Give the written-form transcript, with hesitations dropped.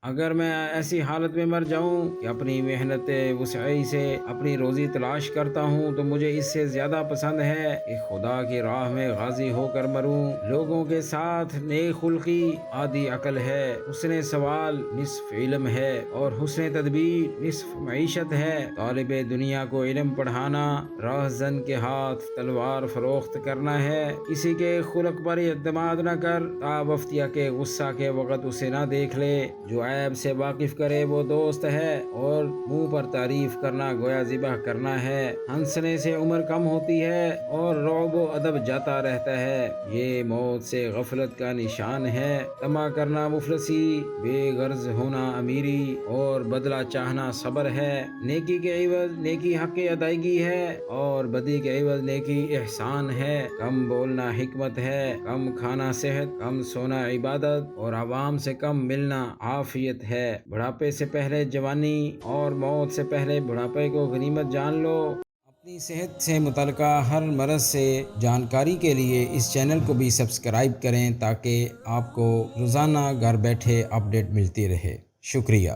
اگر میں ایسی حالت میں مر جاؤں کہ اپنی محنت وسعی سے اپنی روزی تلاش کرتا ہوں تو مجھے اس سے زیادہ پسند ہے کہ خدا کی راہ میں غازی ہو کر مروں۔ لوگوں کے ساتھ نیک خلقی آدھی عقل ہے، حسن سوال نصف علم ہے اور حسن تدبیر نصف معیشت ہے۔ طالب دنیا کو علم پڑھانا راہزن کے ہاتھ تلوار فروخت کرنا ہے۔ کسی کے خلق پر اعتماد نہ کر، تا وفتیہ کے غصہ کے وقت اسے نہ دیکھ لے۔ جو عیب سے واقف کرے وہ دوست ہے، اور منہ پر تعریف کرنا گویا ذبح کرنا ہے۔ ہنسنے سے عمر کم ہوتی ہے اور رعب و ادب جاتا رہتا ہے۔ یہ موت سے غفلت کا نشان ہے۔ طمع کرنا مفلسی، بے غرض ہونا امیری اور بدلہ چاہنا صبر ہے۔ نیکی کے عوض نیکی حق ادائیگی ہے اور بدی کے عوض نیکی احسان ہے۔ کم بولنا حکمت ہے، کم کھانا صحت، کم سونا عبادت اور عوام سے کم ملنا عافیت ہے۔ بڑھاپے سے پہلے جوانی اور موت سے پہلے بڑھاپے کو غنیمت جان لو۔ اپنی صحت سے متعلقہ ہر مرض سے جانکاری کے لیے اس چینل کو بھی سبسکرائب کریں تاکہ آپ کو روزانہ گھر بیٹھے اپڈیٹ ملتی رہے۔ شکریہ۔